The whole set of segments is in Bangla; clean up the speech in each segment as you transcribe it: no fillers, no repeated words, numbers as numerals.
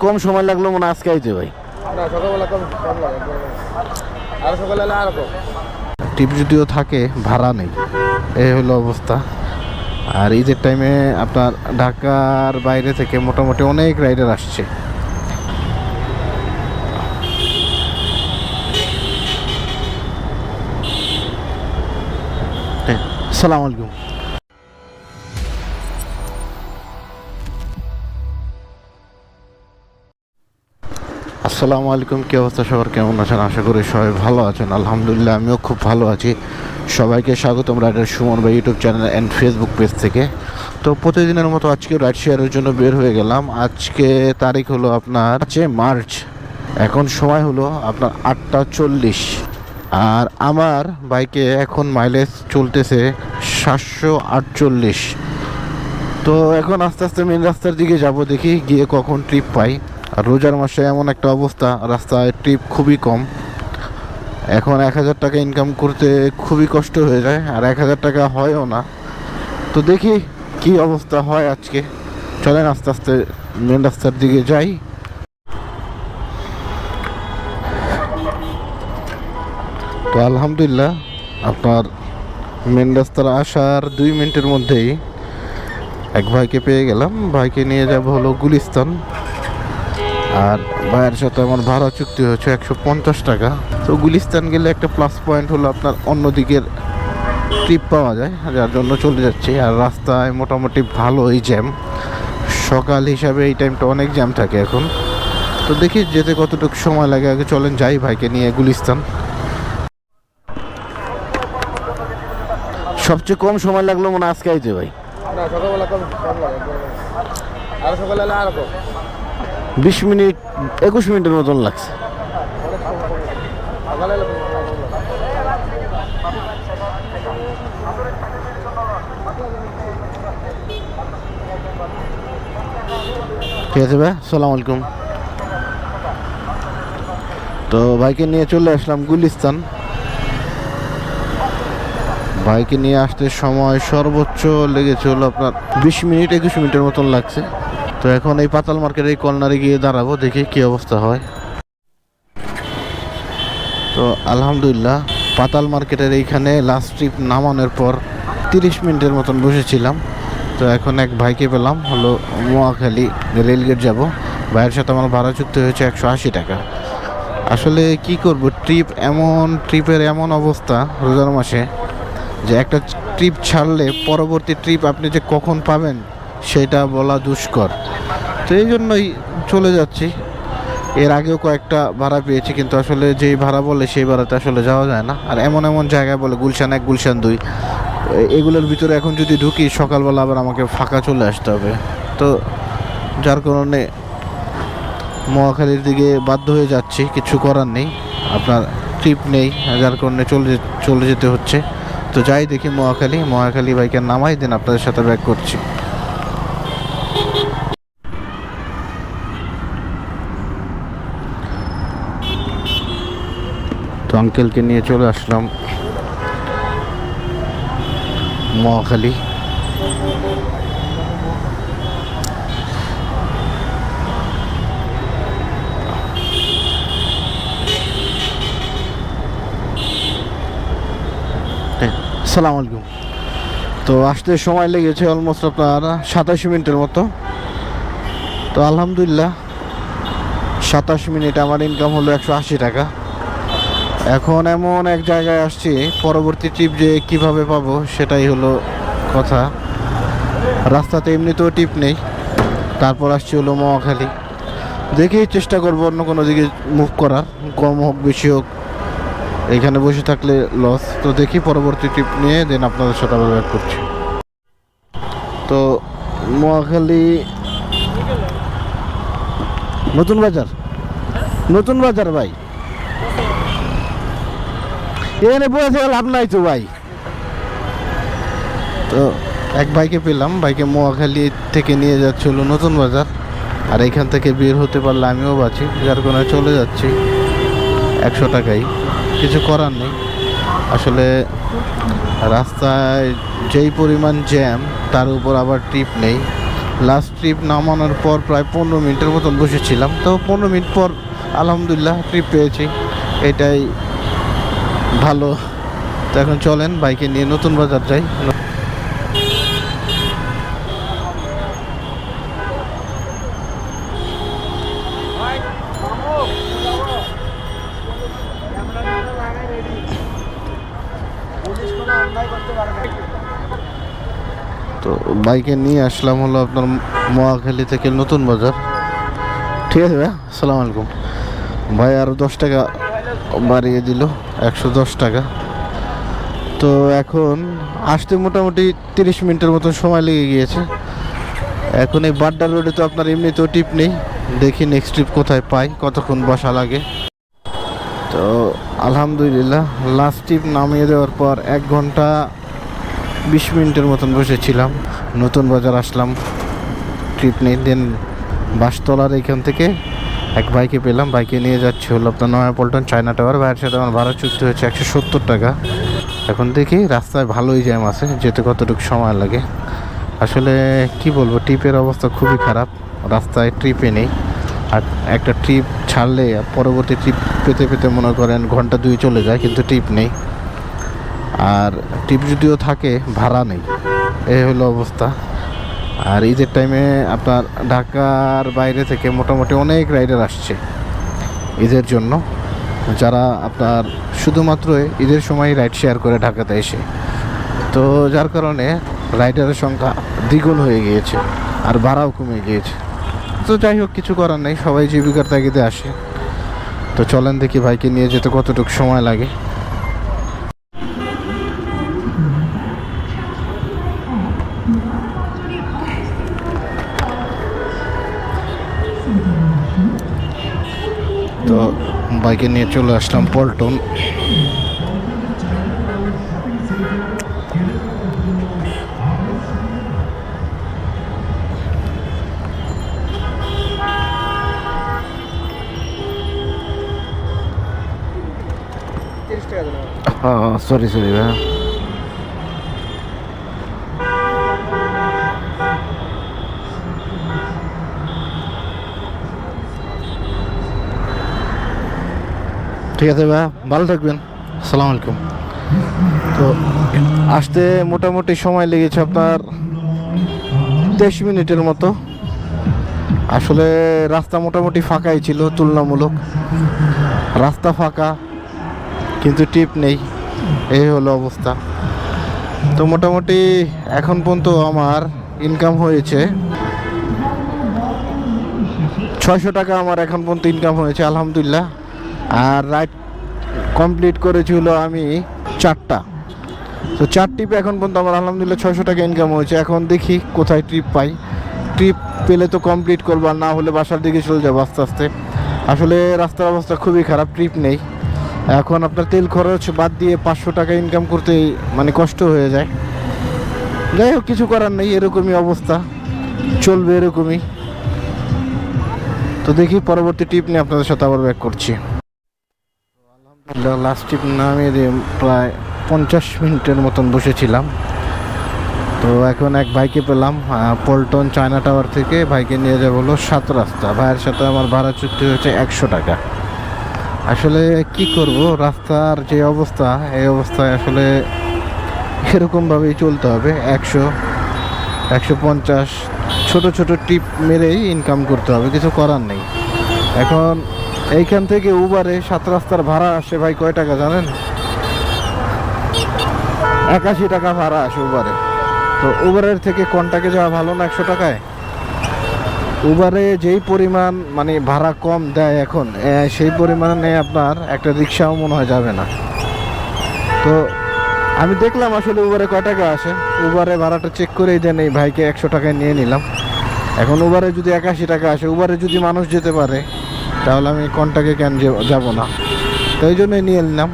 কম সময় লাগলো মনে হয় আজকে আইতে ভাই। না সকালবেলা কম কম লাগে, আর সকালবেলা আর কম। টিপ যদিও থাকে ভাড়া নেই, এই হলো অবস্থা। আর ঈদের টাইমে আপনার ঢাকার বাইরে থেকে মোটামুটি অনেক রাইডার আসছে। আসসালামু আলাইকুম। আসসালামু আলাইকুম, কী অবস্থা সবার, কেমন আছেন? আশা করি সবাই ভালো আছেন। আলহামদুলিল্লাহ আমিও খুব ভালো আছি। সবাইকে স্বাগতম রাইডার সুমন ভাই YouTube channel and Facebook page থেকে। তো প্রতিদিনের মতো আজকে রাইড শেয়ারের জন্য বের হয়ে গেলাম। আজকে তারিখ হলো আপনার 5 মার্চ, এখন সময় হলো আপনার 8:40। আর আমার বাইকে এখন মাইলেজ চলতেছে 748। তো এখন আস্তে আস্তে মেন রাস্তার দিকে যাব, দেখি গিয়ে কখন ট্রিপ পাই। আর রোজার মাসে এমন একটা অবস্থা, রাস্তায় ট্রিপ খুবই কম। এখন 1000 টাকা ইনকাম করতে খুবই কষ্ট হয়ে যায়, আর 1000 টাকা হয়ও না। তো দেখি কি অবস্থা হয় আজকে। চলেন আস্তে আস্তে মেন রাস্তার দিকে যাই। তো আলহামদুলিল্লাহ আপনার মেন রাস্তার আসার 2 মিনিটের মধ্যেই এক ভাইকে পেয়ে গেলাম। ভাইকে নিয়ে যাব হলো গুলিস্তান। আর ভাইয়ের সাথে আমার ভাড়া চুক্তি হয়েছে 150 টাকা। তো গুলিস্তান গেলে একটা প্লাস পয়েন্ট হলো আপনার অন্য দিকের ট্রিপ পাওয়া যায়, যার জন্য চলে যাচ্ছি। আর রাস্তায় মোটামুটি ভালোই জ্যাম, সকাল হিসাবে এই টাইমটা অনেক জ্যাম থাকে এখন। তো দেখি যেতে কতটুকু সময় লাগে, আগে চলেন যাই ভাইকে নিয়ে গুলিস্তান। সবচেয়ে কম সময় লাগলো মনে হয় আজকে আইতে ভাই। না সকালবেলা কম কম লাগে, আর সকালবেলা আর কম। 20 মিনিট 21 মিনিটের মতন লাগছে। সকালবেলা ঠিক আছে ভাই, আসসালামু আলাইকুম। তো ভাইকে নিয়ে চলে আসলাম গুলিস্তান। বাইকে নিয়ে আসতে সময় সর্বোচ্চ লেগেছে হলো আপনার 20 মিনিট 21 মিনিটের মতন লাগছে। তো এখন এই পাতাল মার্কেটের এই কর্নারে গিয়ে দাঁড়াবো, দেখি কি অবস্থা হয়। তো আলহামদুলিল্লাহ পাতাল মার্কেটের এইখানে লাস্ট ট্রিপ নামানোর পর 30 মিনিটের মতন বসেছিলাম। তো এখন এক ভাইকে পেলাম, হলো মোয়াখালী রেলগেট যাব। ভাইয়ের সাথে আমার ভাড়া চুক্তি হয়েছে 180 টাকা। আসলে কি করব, ট্রিপের এমন অবস্থা রোজার মাসে যে একটা ট্রিপ ছাড়লে পরবর্তী ট্রিপ আপনি যে কখন পাবেন সেটা বলা দুষ্কর। তো এই জন্যই চলে যাচ্ছি। এর আগেও কয়েকটা ভাড়া পেয়েছি, কিন্তু আসলে যেই ভাড়া বলে সেই ভাড়াতে আসলে যাওয়া যায় না। আর এমন এমন জায়গায় বলে গুলশান 1 গুলশান 2, এগুলোর ভিতরে এখন যদি ঢুকি সকালবেলা আবার আমাকে ফাঁকা চলে আসতে হবে। তো যার কারণে মহাখালীর দিকে বাধ্য হয়ে যাচ্ছি, কিছু করার নেই। আপনার ট্রিপ নেই, যার কারণে চলে যেতে হচ্ছে। তো যাই দেখি মহাখালী বাইকের নামাই দেন, আপনাদের সাথে ব্যাক করছি। তো আঙ্কেলকে নিয়ে চলে আসলাম মহাখালী। আসসালামু আলাইকুম। তো আসতে সময় লেগেছে অলমোস্ট আপনার 27 মিনিটের মতো। তো আলহামদুলিল্লাহ 27 মিনিট আমার ইনকাম হলো 180 টাকা। এখন এমন এক জায়গায় আসছি, পরবর্তী ট্রিপ যে কিভাবে পাবো সেটাই হলো কথা। রাস্তাতে এমনিতেও টিপ নেই, তারপর আসছি হলো মহাখালী। দেখি চেষ্টা করবো অন্য কোনো দিকে মুভ করার, কম হোক বেশি হোক, এখানে বসে থাকলে লস। তো দেখি পরবর্তী ট্রিপ নিয়ে দেন আপনাদের সাথে আবার ব্যাক করছি। তো মহাখালী নতুন বাজার ভাই, এখানে বসে লাভ নাই তো ভাই। তো এক ভাইকে পেলাম, বাইকে মহাখালী থেকে নিয়ে যাচ্ছে হলো নতুন বাজার। আর এইখান থেকে বের হতে পারলে আমিও বাঁচি, যার কারণে চলে যাচ্ছি 100 টাকাই। কিছু করার নেই, আসলে রাস্তায় যেই পরিমাণ জ্যাম, তার উপর আবার ট্রিপ নেই। লাস্ট ট্রিপ নামানোর পর প্রায় 15 মিনিটের মতন বসেছিলাম, তো 15 মিনিট পর আলহামদুলিল্লাহ ট্রিপ পেয়েছি, এটাই ভালো। তো এখন চলেন বাইকে নিয়ে নতুন বাজার যাই। তো বাইকে নিয়ে আসলাম হলো আপনার মহাখালী থেকে নতুন বাজার। ঠিক আছে ভাই, আসসালামু আলাইকুম। ভাই আরও 10 টাকা বাড়িয়ে দিল, 110 টাকা। তো এখন আসতে মোটামুটি 30 মিনিটের মতন সময় লেগে গিয়েছে। এখন এই বাড্ডা রোডে তো আপনার এমনিতেও টিপ নেই, দেখি নেক্সট ট্রিপ কোথায় পাই, কতক্ষণ বসা লাগে। তো আলহামদুলিল্লাহ লাস্ট ট্রিপ নামিয়ে দেওয়ার পর 1 ঘন্টা 20 মিনিটের মতন বসেছিলাম। নতুন বাজার আসলাম, ট্রিপ নেই। দেন বাসতলার এইখান থেকে এক বাইকে পেলাম, বাইকে নিয়ে যাচ্ছে হলো আপনার নয়াপল্টন চায়না টাওয়ার। ভাইয়ের সাথে আমার ভাড়া চুক্তি হয়েছে 170 টাকা। এখন দেখি রাস্তায় ভালোই জ্যাম আছে, যেতে কতটুকু সময় লাগে। আসলে কি বলবো, ট্রিপের অবস্থা খুবই খারাপ, রাস্তায় ট্রিপে নেই। আর একটা ট্রিপ ছাড়লে পরবর্তী ট্রিপ পেতে পেতে মনে করেন ঘন্টা 2 চলে যায়, কিন্তু ট্রিপ নেই। আর ট্রিপ যদিও থাকে ভাড়া নেই, এই হলো অবস্থা। আর ঈদের টাইমে আপনার ঢাকার বাইরে থেকে মোটামুটি অনেক রাইডার আসছে ঈদের জন্য, যারা আপনার শুধুমাত্র ঈদের সময় রাইড শেয়ার করে ঢাকাতে এসে। তো যার কারণে রাইডারের সংখ্যা দ্বিগুণ হয়ে গিয়েছে আর ভাড়াও কমে গিয়েছে। তো যাই হোক, কিছু করার নেই, সবাই জীবিকার তাগিদে আসে। তো চলেন দেখি ভাইকে নিয়ে যেতে কতটুকু সময় লাগে। তো বাইকে নিয়ে চলে আসলাম পল্টন। সরি ভাই। ঠিক আছে ভাই, ভালো থাকবেন, আসসালামু আলাইকুম। তো আসতে মোটামুটি সময় লেগেছে আপনার 23 মিনিটের মতো। আসলে রাস্তা মোটামুটি ফাঁকাই ছিল, তুলনামূলক রাস্তা ফাঁকা, কিন্তু টিপ নেই, এই হলো অবস্থা। তো মোটামুটি এখন পর্যন্ত আমার ইনকাম হয়েছে 600 টাকা, আমার এখন পর্যন্ত ইনকাম হয়েছে আলহামদুলিল্লাহ। আর রাইড কমপ্লিট করেছিল আমি 4টা। তো 4 ট্রিপ এখন পর্যন্ত আমার আলহামদুলিল্লাহ 600 টাকা ইনকাম হয়েছে। এখন দেখি কোথায় ট্রিপ পাই, ট্রিপ পেলে তো কমপ্লিট করবো, আর না হলে বাসার দিকে চলে যাবো আস্তে আস্তে। আসলে রাস্তার অবস্থা খুবই খারাপ, ট্রিপ নেই। এখন আপনার তেল খরচ বাদ দিয়ে 500 টাকা ইনকাম করতে মানে কষ্ট হয়ে যায়। যাই হোক, কিছু করার নেই, এরকমই অবস্থা, চলবে এরকমই। তো দেখি পরবর্তী ট্রিপ নিয়ে আপনাদের সাথে আবার ব্যাক করছি। আলহামদুলিল্লাহ লাস্ট ট্রিপ নামিয়ে দিয়ে প্রায় 50 মিনিটের মতন বসেছিলাম। তো এখন এক ভাইকে পেলাম পল্টন চায়না টাওয়ার থেকে, ভাইকে নিয়ে যাবো হলো 7 রাস্তা। ভাইয়ের সাথে আমার ভাড়া চুক্তি হয়েছে 100 টাকা। আসলে কি করব, রাস্তার যে অবস্থা, এই অবস্থায় আসলে এরকমভাবেই চলতে হবে। 100, 150 ছোট ছোট টিপ মেরেই ইনকাম করতে হবে, কিছু করার নেই। এখন এইখান থেকে উবারে 7 রাস্তার ভাড়া আসে ভাই কয় টাকা জানেন? 81 টাকা ভাড়া আসে উবারে। তো উবারের থেকে কন্টাকে যাওয়া ভালো না 100 টাকায়? উবারে যেই পরিমাণ মানে ভাড়া কম দেয় এখন, সেই পরিমাণে আপনার একটা রিক্সাও মনে হয় যাবে না। তো আমি দেখলাম আসলে উবারে কয় টাকা আসে, উবারে ভাড়াটা চেক করেই দেন, এই ভাইকে 100 টাকায় নিয়ে নিলাম। এখন উবারে যদি 81 টাকা আসে, উবারে যদি মানুষ যেতে পারে, তাহলে আমি কন্টাকে কেন যাব না, তো এই জন্যই নিয়ে নিলাম।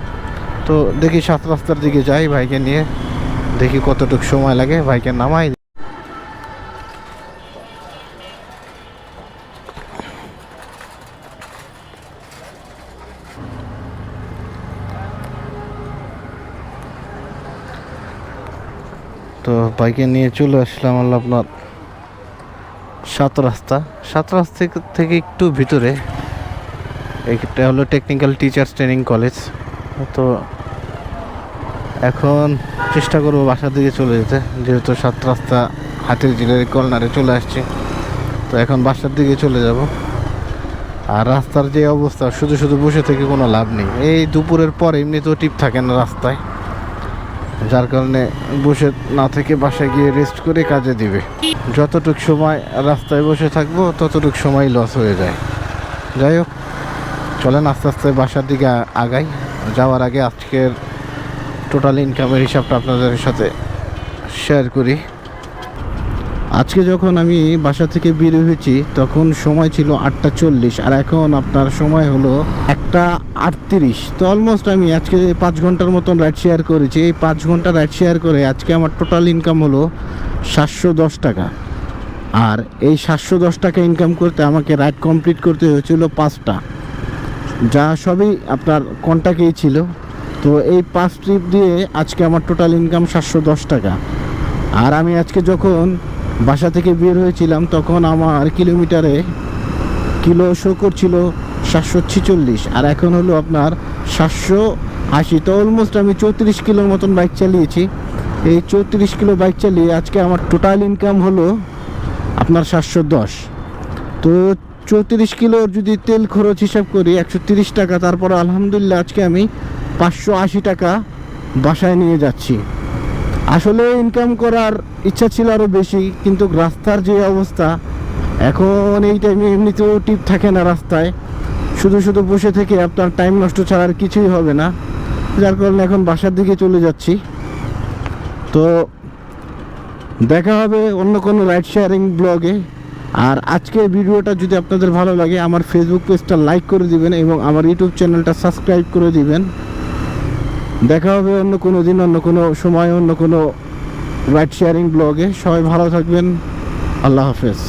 তো দেখি 7 রাস্তার দিকে যাই ভাইকে নিয়ে, দেখি কতটুকু সময় লাগে, ভাইকে নামাই। তো বাইকে নিয়ে চলে আসলাম আপনার সাত রাস্তা থেকে একটু ভিতরে। এইটা হলো টেকনিক্যাল টিচার্স ট্রেনিং কলেজ। তো এখন চেষ্টা করবো বাসার দিকে চলে যেতে, যেহেতু সাত রাস্তা হাতির ঝিলের কর্নারে চলে আসছে। তো এখন বাসার দিকে চলে যাব। আর রাস্তার যে অবস্থা, শুধু শুধু বসে থেকে কোনো লাভ নেই। এই দুপুরের পর এমনি তো টিপ থাকে না রাস্তায়, যার কারণে বসে না থেকে বাসায় গিয়ে রেস্ট করে কাজে দিবে। যতটুক সময় রাস্তায় বসে থাকবো ততটুক সময় লস হয়ে যায়। যাই হোক, চলেন আস্তে আস্তে বাসার দিকে আগাই। যাওয়ার আগে আজকের টোটাল ইনকামের হিসাবটা আপনাদের সাথে শেয়ার করি। আজকে যখন আমি বাসা থেকে বের হয়েছি তখন সময় ছিল 8:40, আর এখন আপনার সময় হলো 1:38। তো অলমোস্ট আমি আজকে 5 ঘন্টার মতন রাইড শেয়ার করেছি। এই 5 ঘন্টা রাইড শেয়ার করে আজকে আমার টোটাল ইনকাম হলো 710 টাকা। আর এই 710 টাকা ইনকাম করতে আমাকে রাইড কমপ্লিট করতে হয়েছিল 5টা, যা সবই আপনার কন্টাক্টেই ছিল। তো এই 5 ট্রিপ দিয়ে আজকে আমার টোটাল ইনকাম 710 টাকা। আর আমি আজকে যখন বাসা থেকে বের হয়েছিলাম তখন আমার কিলোমিটারে কিলো শো করছিল 746, আর এখন হলো আপনার 780। তো অলমোস্ট আমি 34 কিলোর মতন বাইক চালিয়েছি। এই 34 কিলো বাইক চালিয়ে আজকে আমার টোটাল ইনকাম হলো আপনার 710। তো 34 কিলোর যদি তেল খরচ হিসাব করি 130 টাকা, তারপর আলহামদুলিল্লাহ আজকে আমি 580 টাকা বাসায় নিয়ে যাচ্ছি। আসলে ইনকাম করার ইচ্ছা ছিল আরও বেশি, কিন্তু রাস্তার যে অবস্থা এখন, এই টাইমে এমনিতেও টিপ থাকে না রাস্তায়, শুধু শুধু বসে থেকে আপনার টাইম নষ্ট ছাড়া আর কিছুই হবে না। যার কারণে এখন বাসার দিকে চলে যাচ্ছি। তো দেখা হবে অন্য কোনো রাইড শেয়ারিং ব্লগে। আর আজকের ভিডিওটা যদি আপনাদের ভালো লাগে আমার ফেসবুক পেজটা লাইক করে দিবেন এবং আমার ইউটিউব চ্যানেলটা সাবস্ক্রাইব করে দিবেন। দেখা হবে অন্য কোনো দিন, অন্য কোনো সময়, অন্য কোনো রাইড শেয়ারিং ব্লগে। সবাই ভালো থাকবেন। আল্লাহ হাফেজ।